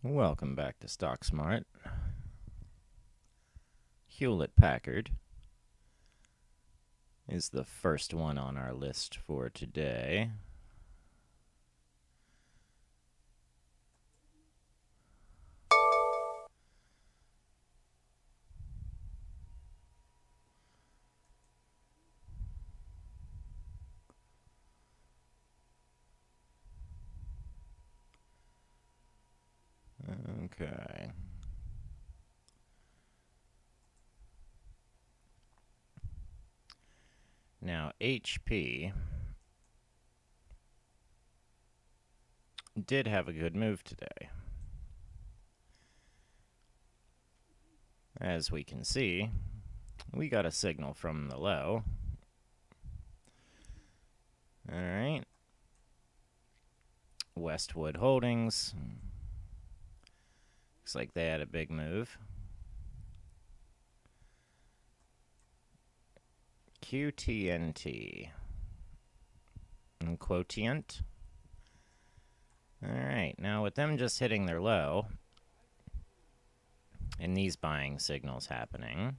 Welcome back to StockSmart. Hewlett-Packard is the first one on our list for today. Okay. Now, HP did have a good move today. As we can see, we got a signal from the low. All right. Westwood Holdings. Looks like they had a big move. QTNT. And Quotient. Alright, now with them just hitting their low, and these buying signals happening,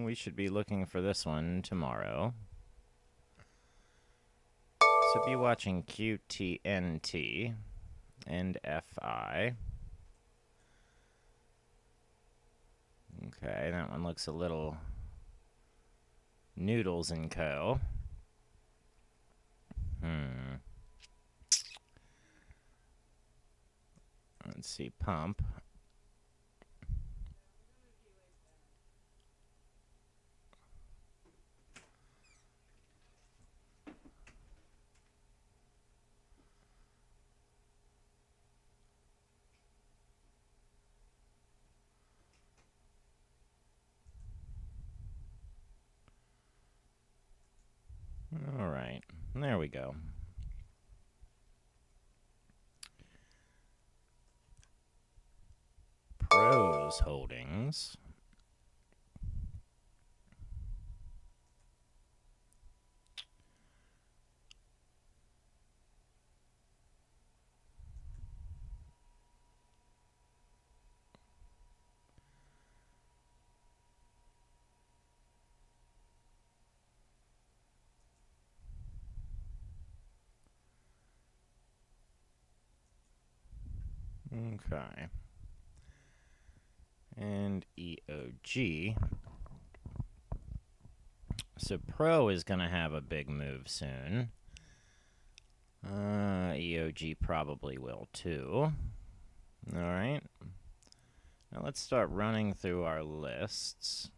we should be looking for this one tomorrow. So be watching QTNT and FI. Okay, that one looks a little Noodles and Co. Let's see, Pump. All right, there we go. Pros Holdings. Okay. And EOG. So Pro is going to have a big move soon. EOG probably will too. All right. Now let's start running through our lists.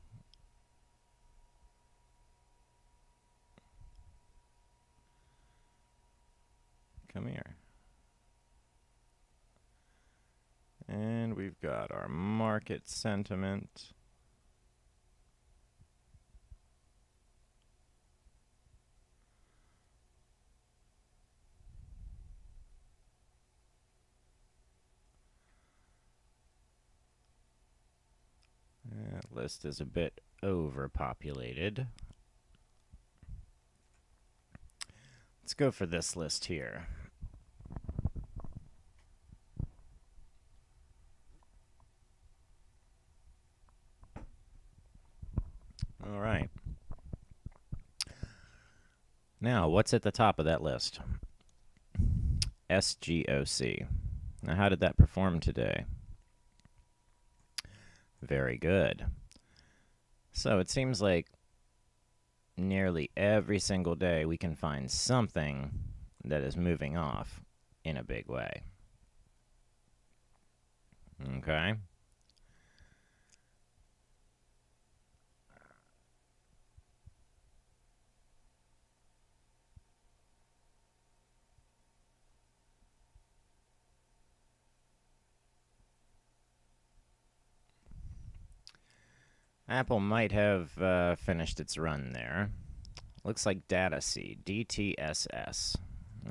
Come here. And we've got our market sentiment. That list is a bit overpopulated. Let's go for this list here. All right. Now, what's at the top of that list? SGOC. Now, how did that perform today? Very good. So it seems like nearly every single day we can find something that is moving off in a big way. Okay. Apple might have finished its run there. Looks like data seed, DTSS.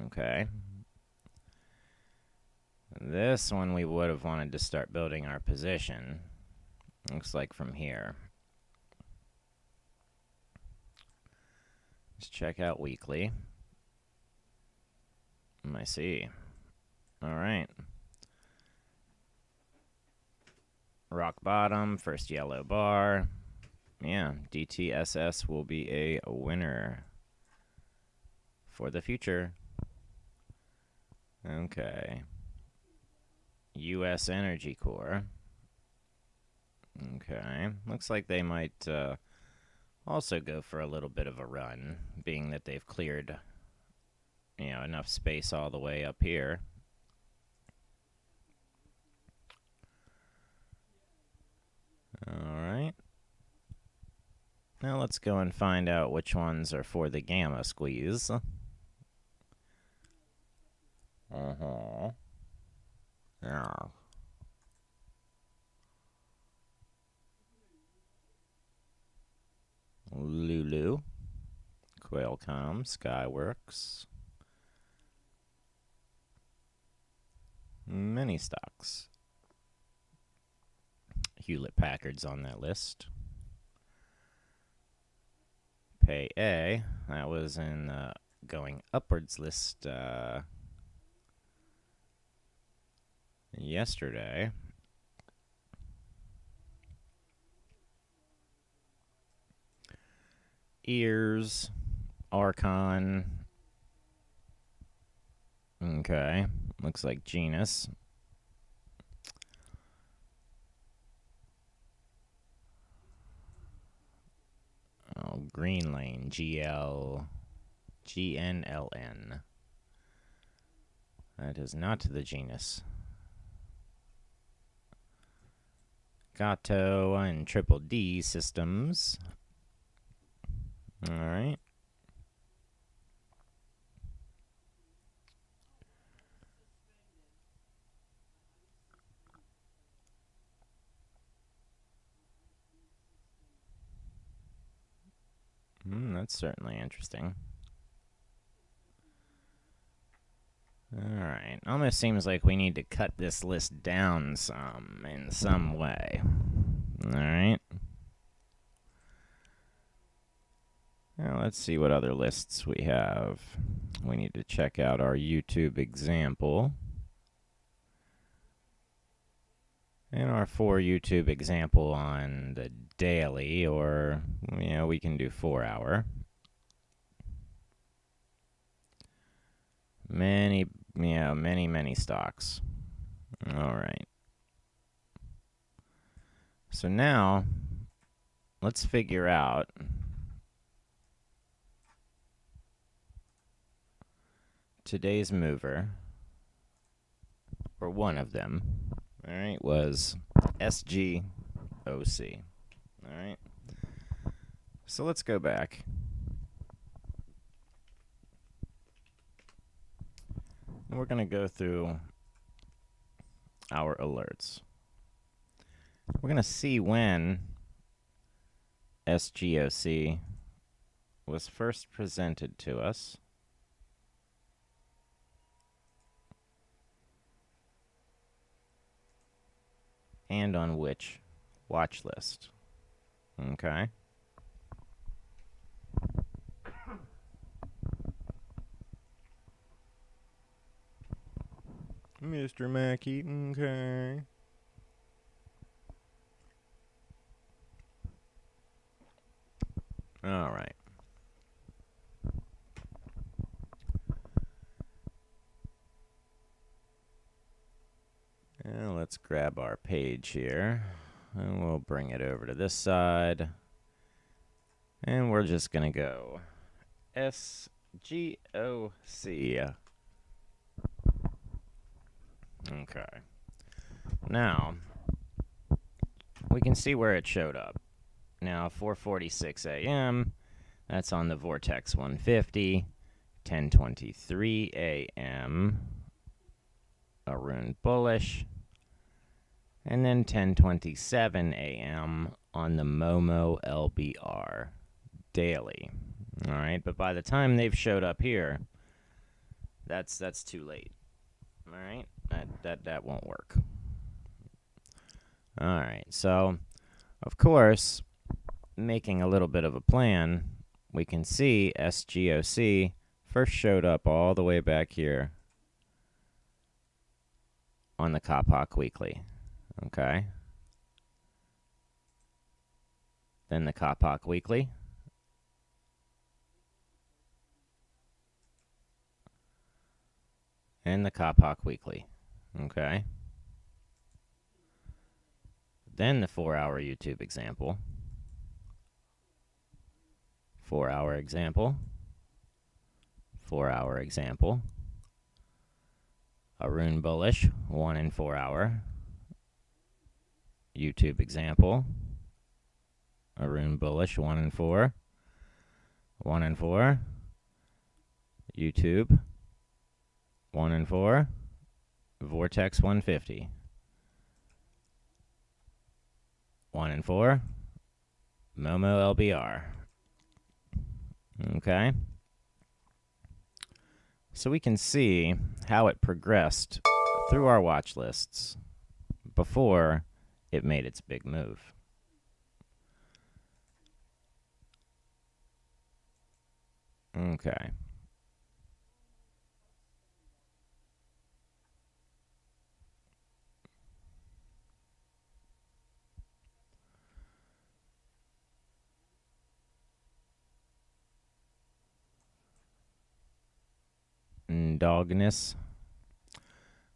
Okay. This one we would have wanted to start building our position. Looks like from here. Let's check out weekly. I see. All right. Rock bottom, first yellow bar. Yeah, DTSS will be a winner for the future. Okay. U.S. Energy Corps. Okay. Looks like they might also go for a little bit of a run, being that they've cleared, enough space all the way up here. All right. Now let's go and find out which ones are for the gamma squeeze. Yeah. Lulu, Qualcomm, Skyworks, many stocks. Hewlett Packard's on that list. Pay A, that was in the going upwards list yesterday. Ears, Archon. Okay, looks like Genus. Oh, Green Lane, GNLN. That is not the genus. Gato and Triple D Systems. All right. That's certainly interesting. Alright, almost seems like we need to cut this list down some, in some way. Alright. Now let's see what other lists we have. We need to check out our YouTube example. And our for YouTube example on the daily, or, we can do 4 hour. Many stocks. All right. So now, let's figure out today's mover, or one of them, all right, was SGOC. All right. So let's go back. We're going to go through our alerts. We're going to see when SGOC was first presented to us. And on which watch list. Okay. Mr. Mackey, okay. All right. Now let's grab our page here, and we'll bring it over to this side. And we're just going to go SGOC. Okay. Now, we can see where it showed up. Now, 4:46 a.m., that's on the Vortex 150. 10:23 a.m., Arun bullish. And then 10:27 a.m. on the Momo LBR daily. All right, but by the time they've showed up here, that's too late. All right, that won't work. All right, so of course, making a little bit of a plan, we can see SGOC first showed up all the way back here on the Kapok Weekly. Okay. Then the Kapok Weekly. And the Kapok Weekly. Okay. Then the 4-hour YouTube example. 4-hour example. 4-hour example. Arun bullish, 1 and 4 hour. YouTube example. Arun bullish, 1 and 4. 1 and 4. YouTube, 1 and 4. Vortex 150. 1 and 4. Momo LBR. Okay. So we can see how it progressed through our watch lists before it made its big move. Okay. Dogness.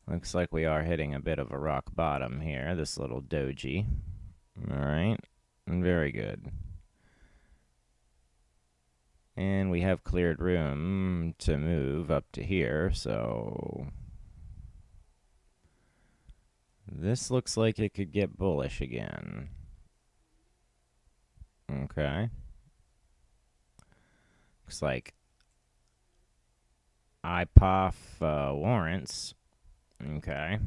Looks like we are hitting a bit of a rock bottom here, this little doji. Alright, very good. And we have cleared room to move up to here, so this looks like it could get bullish again. Okay. Looks like IPOF warrants. Okay.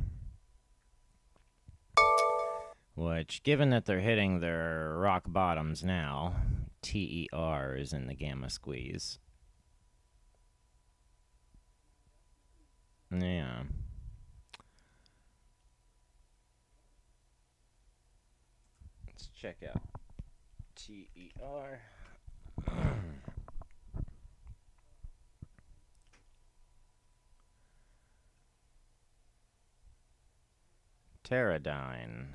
Which, given that they're hitting their rock bottoms now, TER is in the gamma squeeze. Yeah. Let's check out TER. Pterodyne.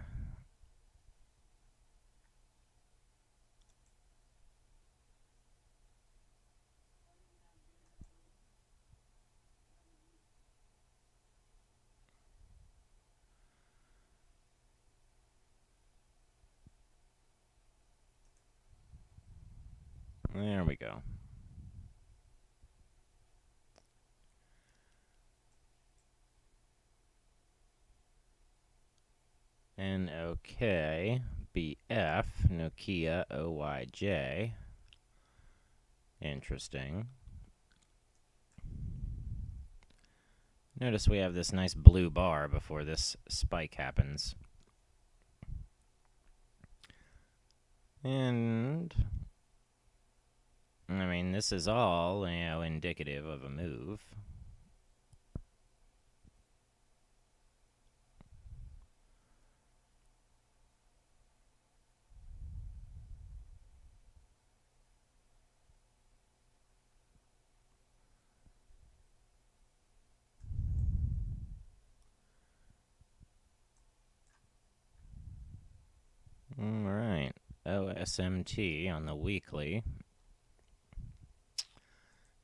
There we go. NOK BF Nokia OYJ. Interesting. Notice we have this nice blue bar before this spike happens. And I mean, this is all, indicative of a move. All right, OSMT on the weekly.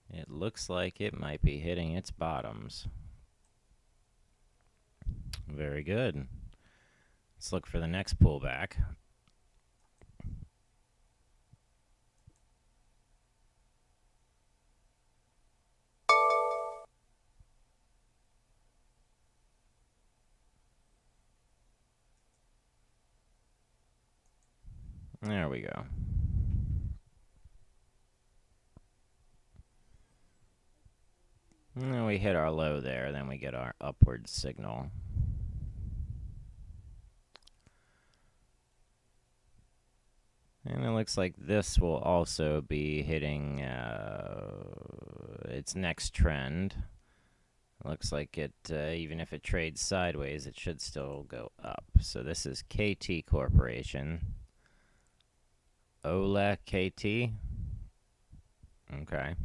It looks like it might be hitting its bottoms. Very good. Let's look for the next pullback. There we go. And we hit our low there, then we get our upward signal. And it looks like this will also be hitting its next trend. Looks like it, even if it trades sideways, it should still go up. So this is KT Corporation. Ola KT. Okay.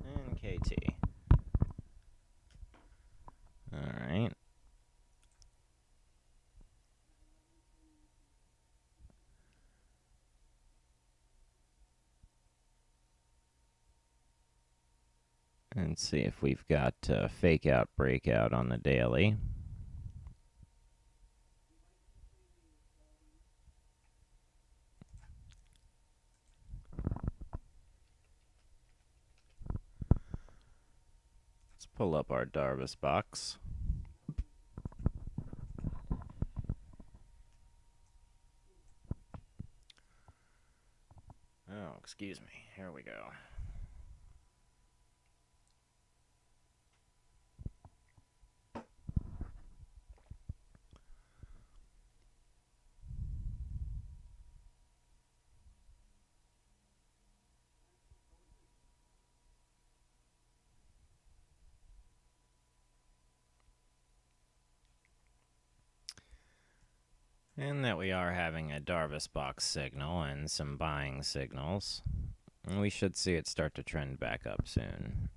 And KT. All right. And see if we've got fake out breakout on the daily. Let's pull up our Darvis box. Oh, excuse me. Here we go. And that we are having a Darvis box signal and some buying signals. And we should see it start to trend back up soon.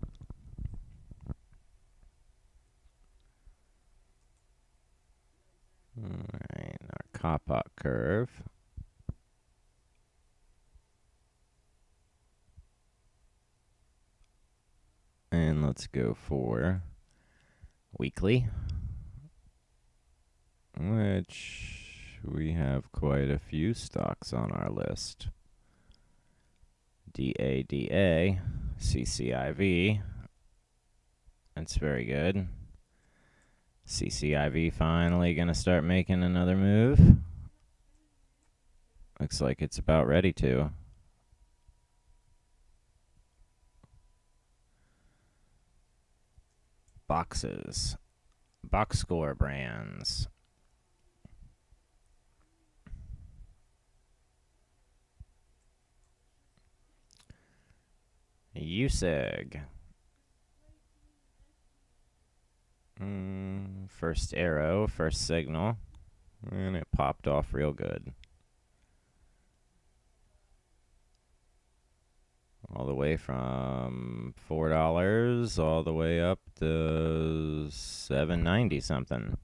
Alright, our Kappa curve. And let's go for weekly, which we have quite a few stocks on our list. DADA, CCIV. That's very good. CCIV finally going to start making another move. Looks like it's about ready to. Boxes. Box score brands. USEG. First arrow, first signal. And it popped off real good. All the way from $4 all the way up to $7.90 something.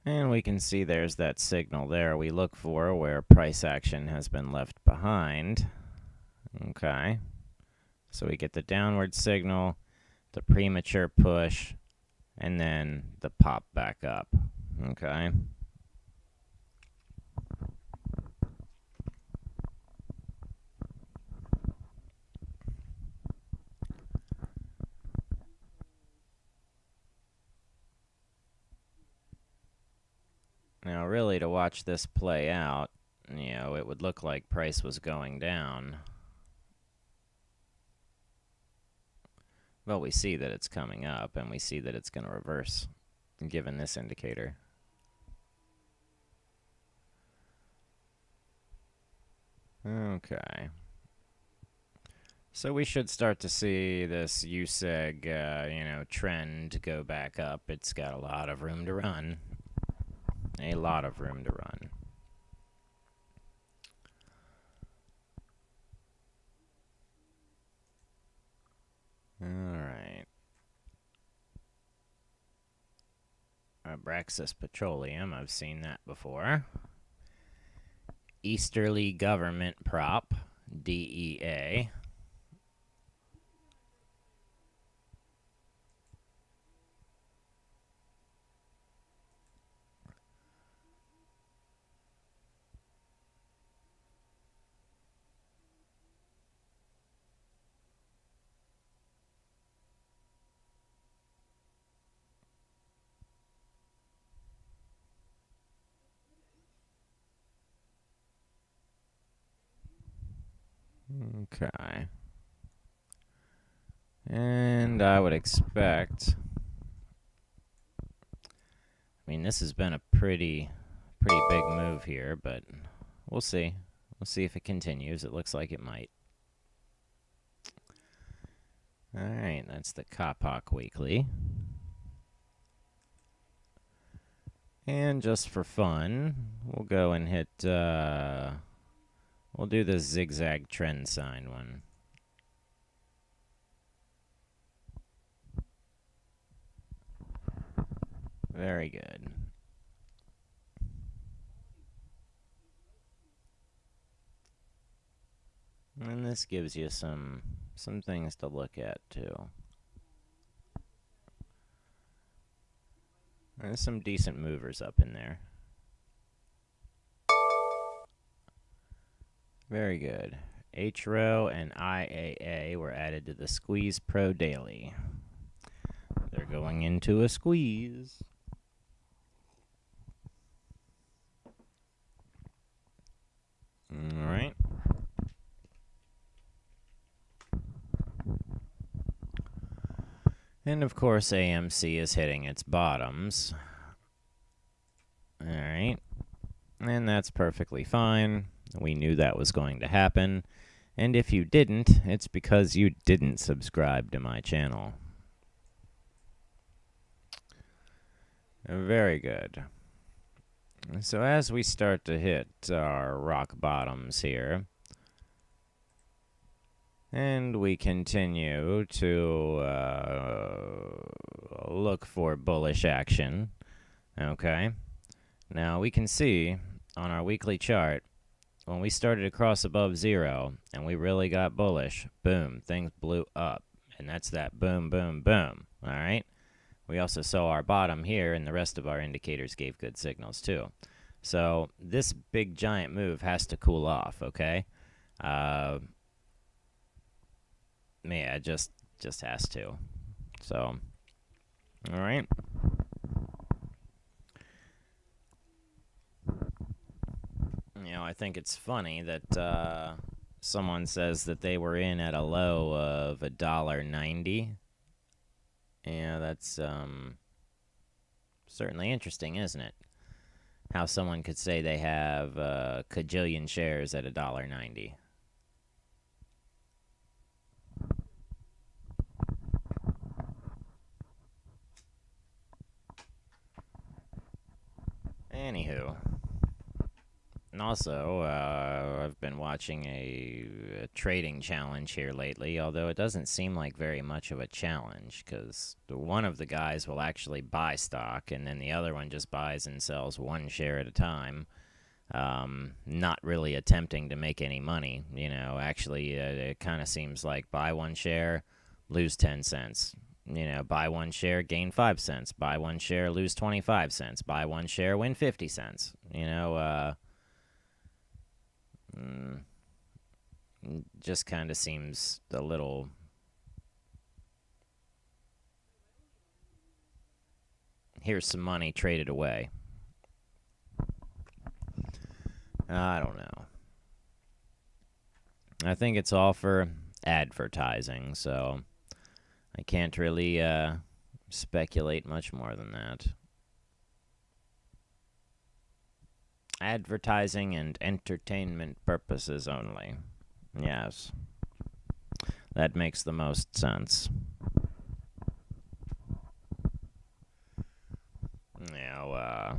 And we can see there's that signal there we look for where price action has been left behind. Okay. So we get the downward signal, the premature push, and then the pop back up. Okay. Now, really, to watch this play out, it would look like price was going down. Well, we see that it's coming up, and we see that it's going to reverse, given this indicator. Okay. So we should start to see this USEG, trend go back up. It's got a lot of room to run. A lot of room to run. All right. Abraxas Petroleum, I've seen that before. Easterly Government Prop, DEA. Okay. And I would expect, I mean, this has been a pretty big move here, but we'll see. We'll see if it continues. It looks like it might. All right, that's the Kapok Weekly. And just for fun, we'll go and hit, we'll do the zigzag trend sign one. Very good. And this gives you some things to look at too. There's some decent movers up in there. Very good. HRO and IAA were added to the Squeeze Pro Daily. They're going into a squeeze. All right. And of course, AMC is hitting its bottoms. All right. And that's perfectly fine. We knew that was going to happen. And if you didn't, it's because you didn't subscribe to my channel. Very good. So as we start to hit our rock bottoms here, and we continue to look for bullish action, okay? Now we can see on our weekly chart, when we started across above zero and we really got bullish, boom, things blew up. And that's that boom, boom, boom, all right? We also saw our bottom here, and the rest of our indicators gave good signals too. So this big giant move has to cool off, okay? Yeah, just has to. So, all right. You know, I think it's funny that someone says that they were in at a low of $1.90. Yeah, that's certainly interesting, isn't it? How someone could say they have a cajillion shares at $1.90. Anywho. And also, I've been watching a trading challenge here lately, although it doesn't seem like very much of a challenge, because one of the guys will actually buy stock, and then the other one just buys and sells one share at a time, not really attempting to make any money. You know, actually, it kind of seems like buy one share, lose 10 cents. You know, buy one share, gain 5 cents. Buy one share, lose 25 cents. Buy one share, win 50 cents. You know, just kind of seems a little here's some money traded away. I don't know. I think it's all for advertising, so I can't really speculate much more than that. Advertising and entertainment purposes only. Yes. That makes the most sense. Now,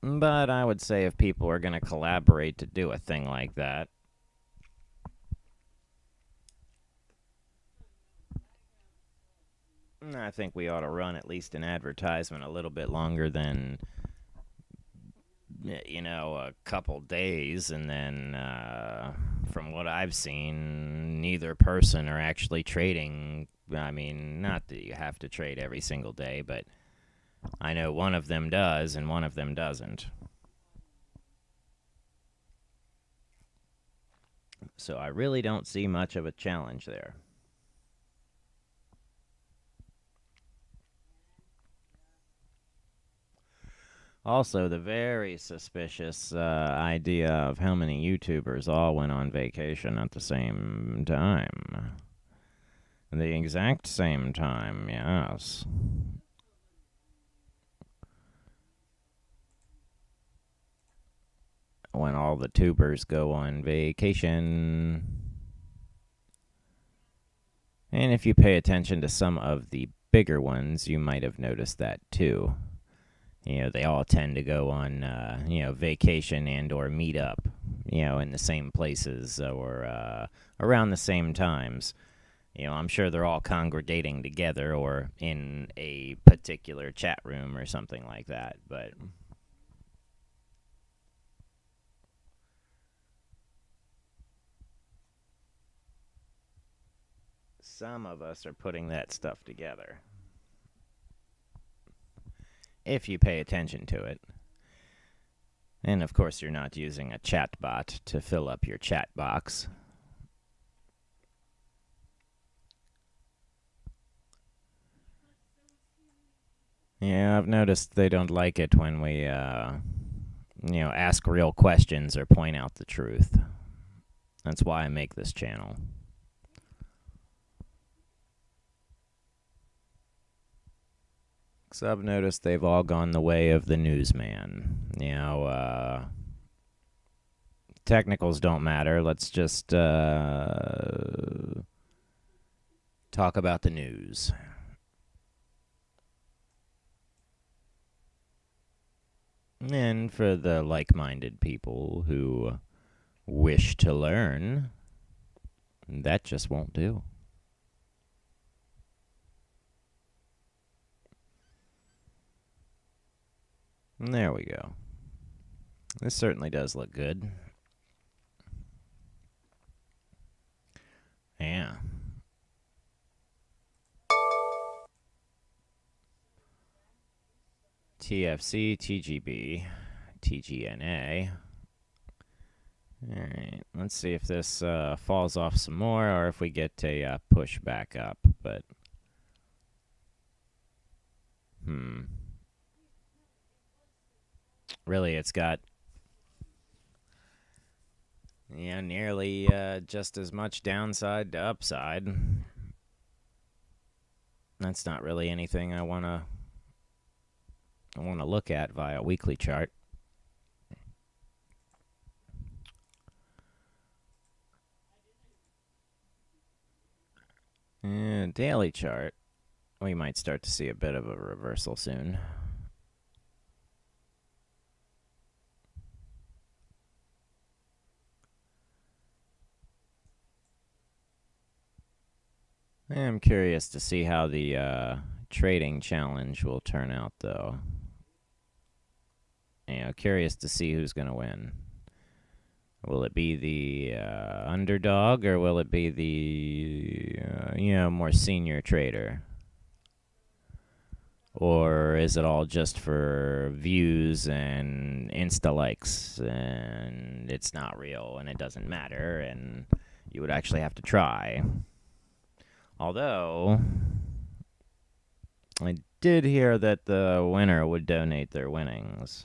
but I would say if people are going to collaborate to do a thing like that, I think we ought to run at least an advertisement a little bit longer than, you know, a couple days. And then, from what I've seen, neither person are actually trading. I mean, not that you have to trade every single day, but I know one of them does and one of them doesn't. So I really don't see much of a challenge there. Also, the very suspicious idea of how many YouTubers all went on vacation at the same time. The exact same time, yes. When all the tubers go on vacation. And if you pay attention to some of the bigger ones, you might have noticed that too. They all tend to go on, vacation and or meet up, in the same places or around the same times. I'm sure they're all congregating together or in a particular chat room or something like that, but some of us are putting that stuff together. If you pay attention to it. And of course, you're not using a chat bot to fill up your chat box. Yeah, I've noticed they don't like it when we, ask real questions or point out the truth. That's why I make this channel. So I've noticed they've all gone the way of the newsman. Technicals don't matter. Let's just talk about the news. And for the like-minded people who wish to learn, that just won't do. There we go. This certainly does look good. Yeah. TFC, TGB, TGNA. Alright, let's see if this falls off some more or if we get a push back up, but really it's got nearly just as much downside to upside. That's not really anything I want to look at via weekly chart. And daily chart, we might start to see a bit of a reversal soon. I'm curious to see how the trading challenge will turn out, though. Curious to see who's going to win. Will it be the underdog, or will it be the more senior trader? Or is it all just for views and Insta likes, and it's not real, and it doesn't matter, and you would actually have to try? Although, I did hear that the winner would donate their winnings.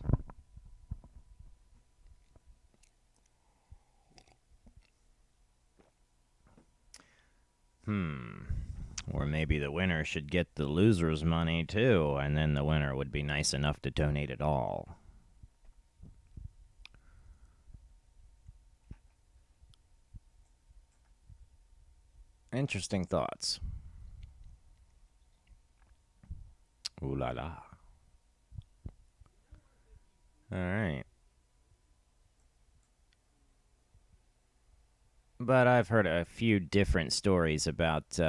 Or maybe the winner should get the loser's money too, and then the winner would be nice enough to donate it all. Interesting thoughts. Ooh la la. All right. But I've heard a few different stories about,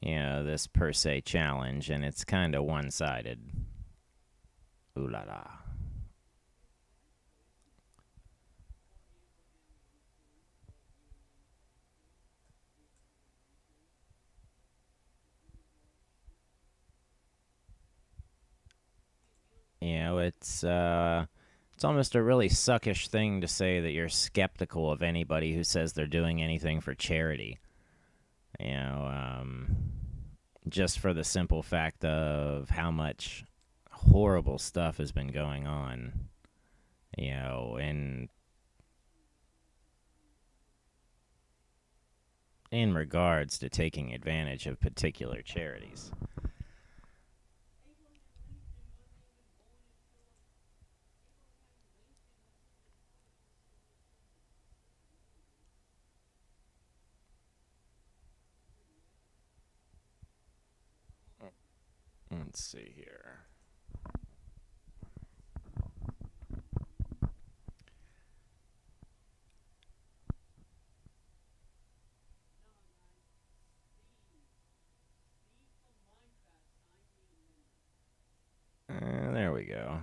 this per se challenge, and it's kind of one-sided. Ooh la la. It's almost a really suckish thing to say that you're skeptical of anybody who says they're doing anything for charity. Just for the simple fact of how much horrible stuff has been going on, in regards to taking advantage of particular charities. Let's see here. There we go.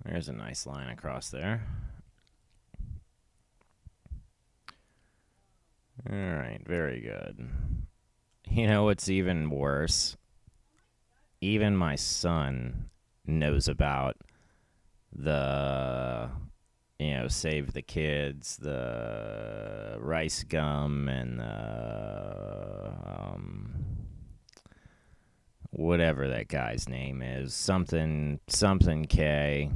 There's a nice line across there. All right, very good. You know what's even worse? Even my son knows about the, Save the Kids, the rice gum, and the, whatever that guy's name is. Something K.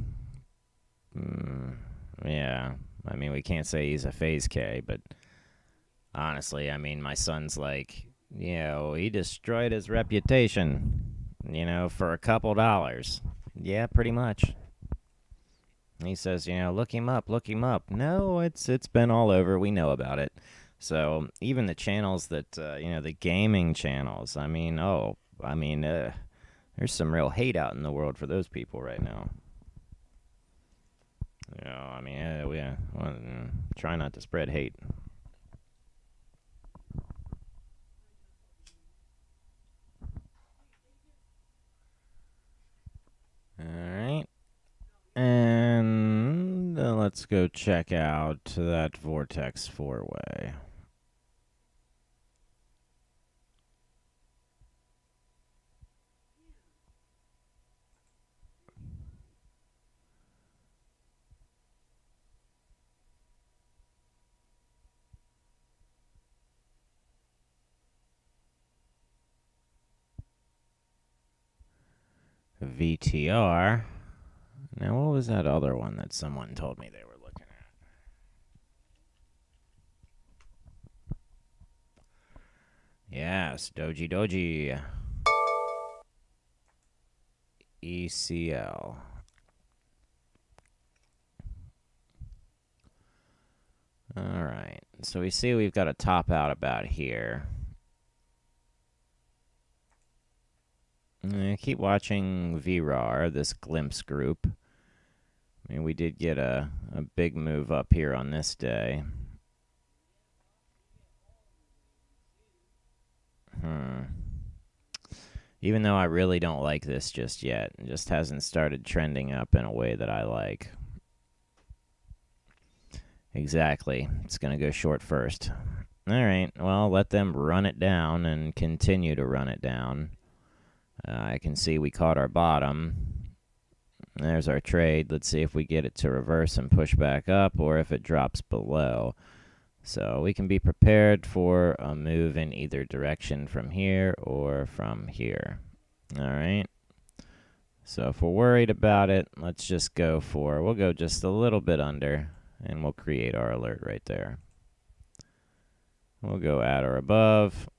Yeah. I mean, we can't say he's a phase K, but honestly, I mean, my son's like, he destroyed his reputation, for a couple dollars. Yeah, pretty much. He says, look him up. No, it's been all over. We know about it. So even the channels that, the gaming channels, there's some real hate out in the world for those people right now. Try not to spread hate. All right. And let's go check out that Vortex 4-way. VTR. Now, what was that other one that someone told me they were looking at? Yes, Doji. ECL. All right. So we see we've got a top out about here. Keep watching VRAR, this glimpse group. I mean, we did get a big move up here on this day. Even though I really don't like this just yet. It just hasn't started trending up in a way that I like. Exactly. It's going to go short first. All right. Well, let them run it down and continue to run it down. I can see we caught our bottom. There's our trade. Let's see if we get it to reverse and push back up or if it drops below. So we can be prepared for a move in either direction from here or from here. All right. So if we're worried about it, let's just we'll go just a little bit under and we'll create our alert right there. We'll go at or above.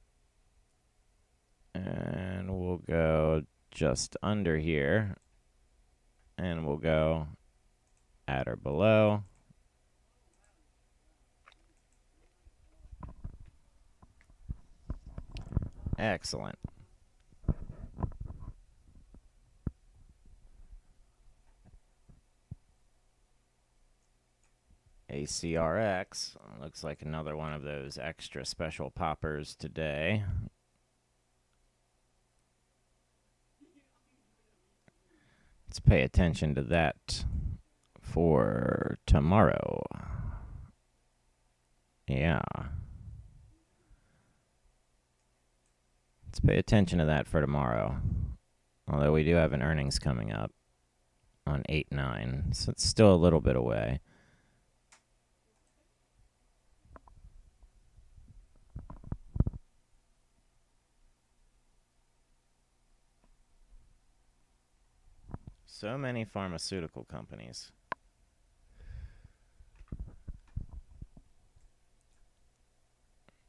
And we'll go just under here. And we'll go at or below. Excellent. ACRX. Looks like another one of those extra special poppers today. Let's pay attention to that for tomorrow. Yeah. Let's pay attention to that for tomorrow. Although we do have an earnings coming up on 8/9, so it's still a little bit away. So many pharmaceutical companies.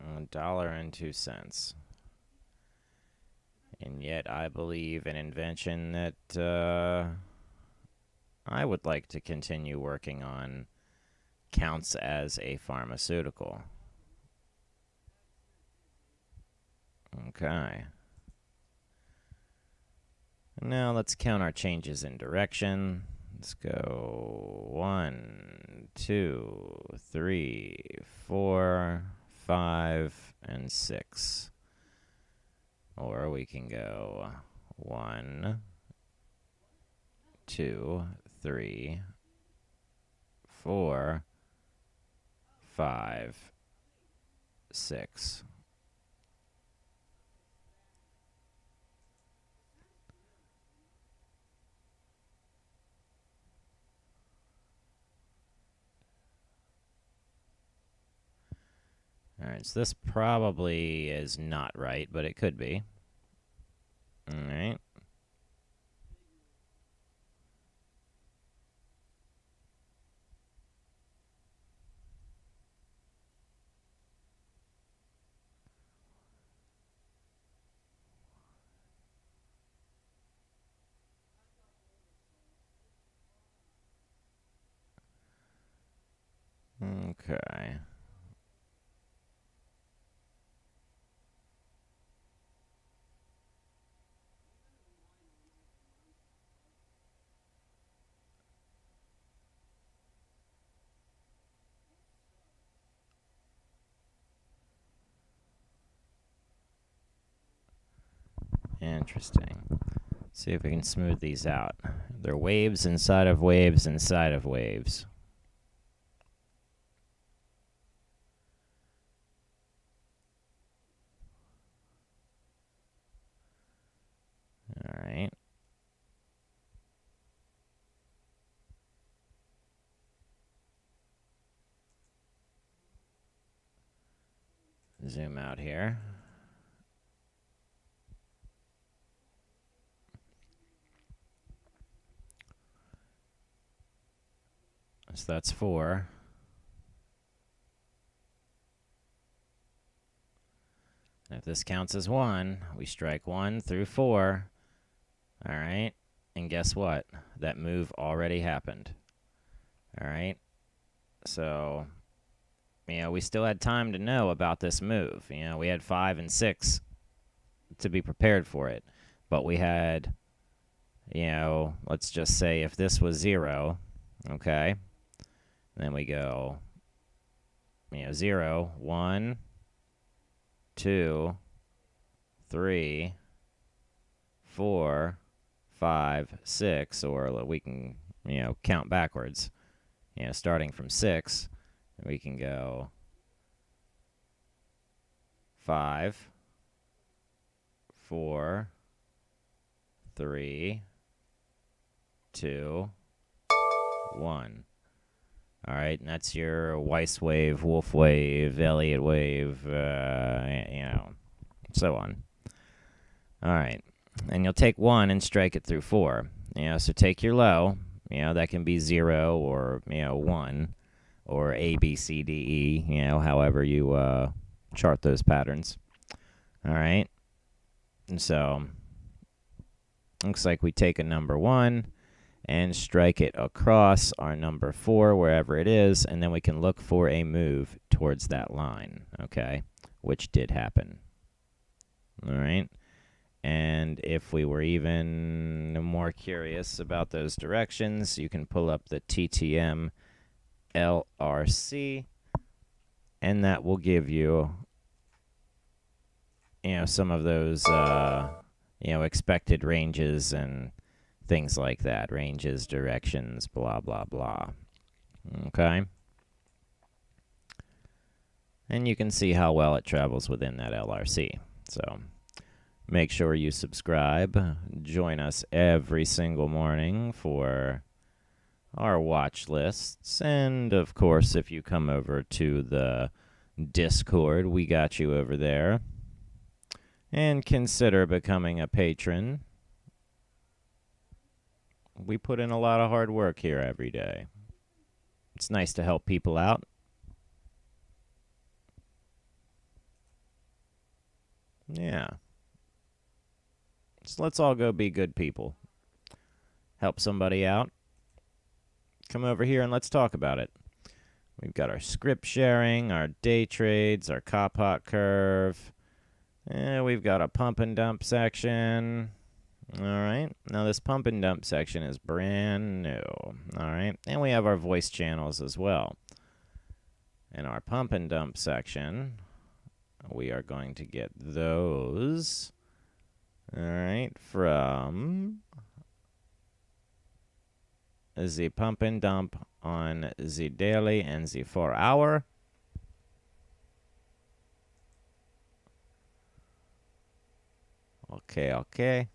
$1.02. And yet I believe an invention that I would like to continue working on counts as a pharmaceutical. Okay. Now let's count our changes in direction. Let's go 1, 2, 3, 4, 5, and 6. Or we can go 1, 2, 3, 4, 5, 6. All right, so this probably is not right, but it could be. All right. Okay. Interesting. See if we can smooth these out. They're waves inside of waves inside of waves. All right. Zoom out here. So that's 4. If this counts as 1, we strike 1 through 4. All right. And guess what? That move already happened. All right. So, we still had time to know about this move. We had 5 and 6 to be prepared for it. But we had, let's just say if this was 0, okay, then we go, 0, 1, 2, 3, 4, 5, 6, or we can, count backwards. Starting from 6, we can go 5, 4, 3, 2, 1. All right, and that's your Weiss wave, Wolf wave, Elliott wave, so on. All right, and you'll take 1 and strike it through 4. So take your low. That can be 0 or 1 or A, B, C, D, E. However you chart those patterns. All right, and so looks like we take a number 1 and strike it across our number 4, wherever it is, and then we can look for a move towards that line, okay, which did happen. All right, and if we were even more curious about those directions, you can pull up the TTM LRC, and that will give you, some of those, expected ranges and things like that. Ranges, directions, blah, blah, blah. Okay? And you can see how well it travels within that LRC. So make sure you subscribe. Join us every single morning for our watch lists. And, of course, if you come over to the Discord, we got you over there. And consider becoming a patron. We put in a lot of hard work here every day. It's nice to help people out. Yeah. So let's all go be good people. Help somebody out. Come over here and let's talk about it. We've got our script sharing, our day trades, our cop hot curve. And we've got a pump and dump section. All right. Now this pump and dump section is brand new. All right. And we have our voice channels as well. In our pump and dump section, we are going to get those. All right. From the pump and dump on the daily and the 4 hour. Okay.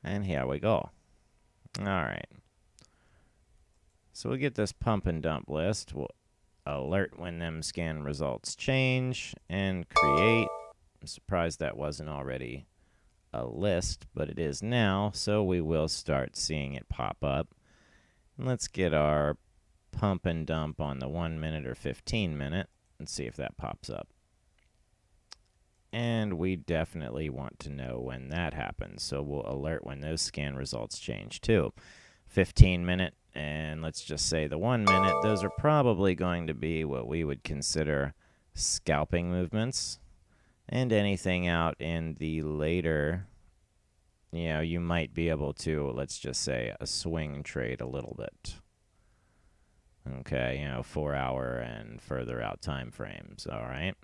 And here we go. All right. So we'll get this pump and dump list. We'll alert when them scan results change and create. I'm surprised that wasn't already a list, but it is now, so we will start seeing it pop up. And let's get our pump and dump on the 1 minute or 15 minute and see if that pops up. And we definitely want to know when that happens, so we'll alert when those scan results change too. 15 minute and let's just say the 1 minute, those are probably going to be what we would consider scalping movements. And anything out in the later, you might be able to, let's just say, a swing trade a little bit. Okay, 4 hour and further out time frames, all right?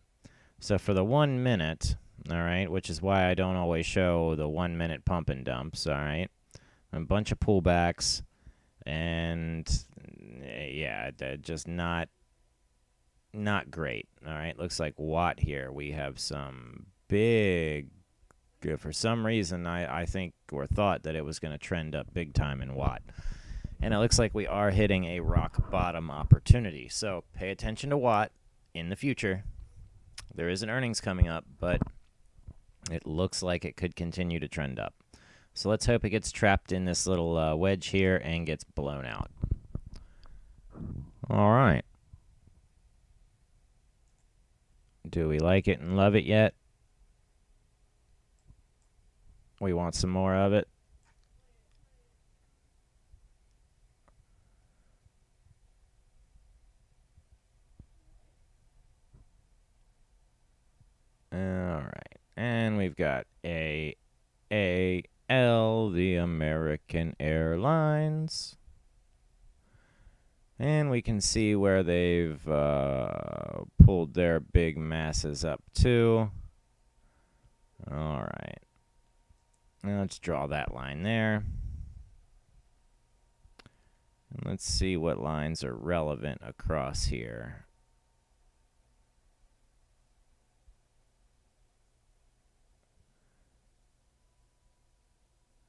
So for the 1 minute, all right, which is why I don't always show the 1 minute pump and dumps, all right? A bunch of pullbacks, and yeah, just not great, all right? Looks like Watt here. We have some big, for some reason, I think or thought that it was going to trend up big time in Watt. And it looks like we are hitting a rock bottom opportunity. So pay attention to Watt in the future. There is an earnings coming up, but it looks like it could continue to trend up. So let's hope it gets trapped in this little wedge here and gets blown out. All right. Do we like it and love it yet? We want some more of it. All right. And we've got AAL, the American Airlines. And we can see where they've pulled their big masses up to. All right. Now let's draw that line there. And let's see what lines are relevant across here.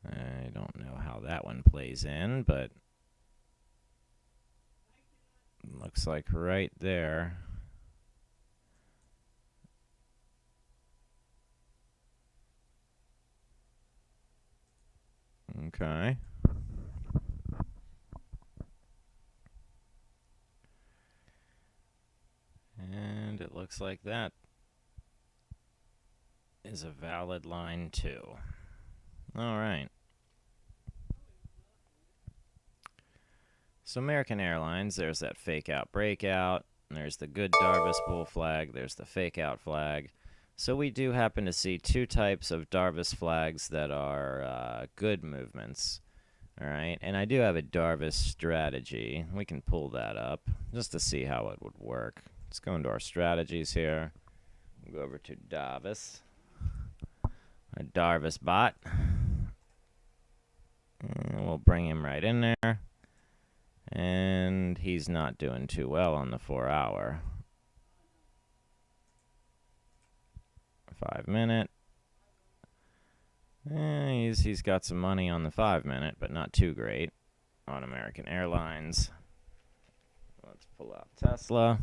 I don't know how that one plays in, but looks like right there. Okay. And it looks like that is a valid line too. All right. So American Airlines, there's that fake out breakout. There's the good Darvis bull flag. There's the fake out flag. So we do happen to see two types of Darvis flags that are good movements. All right. And I do have a Darvis strategy. We can pull that up just to see how it would work. Let's go into our strategies here. We'll go over to Darvis. A Darvis bot. And we'll bring him right in there. And he's not doing too well on the 4 hour. 5 minute. He's got some money on the 5 minute, but not too great on American Airlines. Let's pull out Tesla.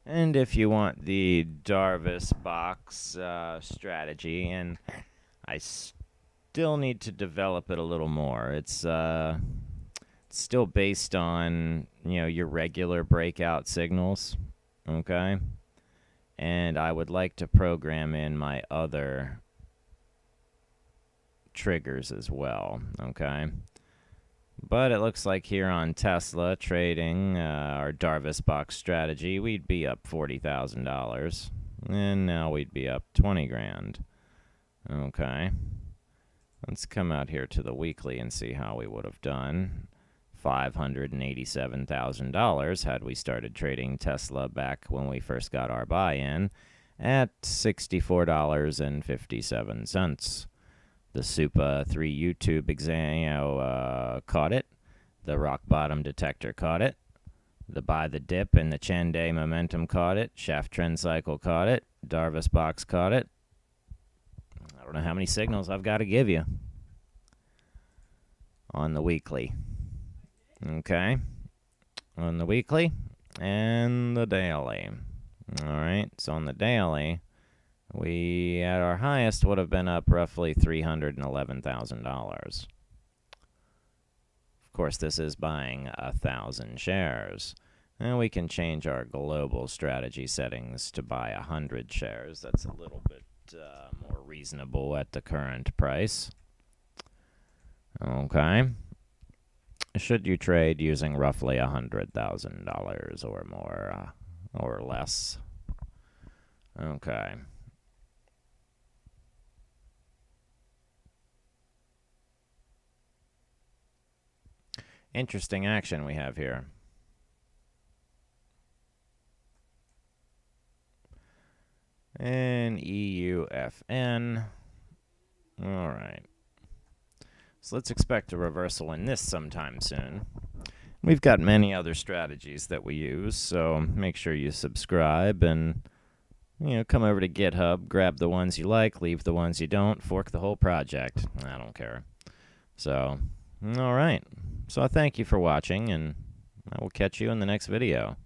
And if you want the Darvis box strategy, and I still need to develop it a little more. It's still based on, your regular breakout signals, okay? And I would like to program in my other triggers as well, okay? But it looks like here on Tesla trading our Darvis box strategy, we'd be up $40,000, and now we'd be up 20 grand. Okay, let's come out here to the weekly and see how we would have done. $587,000 had we started trading Tesla back when we first got our buy-in at $64.57. The Supa 3 YouTube exam caught it. The rock bottom detector caught it. The buy the dip and the Chende momentum caught it. Shaft trend cycle caught it. Darvis box caught it. I don't know how many signals I've got to give you on the weekly. Okay. On the weekly and the daily. All right. So on the daily, we, at our highest, would have been up roughly $311,000. Of course, this is buying 1,000 shares. And we can change our global strategy settings to buy 100 shares. That's a little bit more reasonable at the current price. Okay. Should you trade using roughly $100,000 or more, or less? Okay. Interesting action we have here. And EUFN. All right. So let's expect a reversal in this sometime soon. We've got many other strategies that we use, so make sure you subscribe and, come over to GitHub, grab the ones you like, leave the ones you don't, fork the whole project. I don't care. So, all right. So I thank you for watching, and I will catch you in the next video.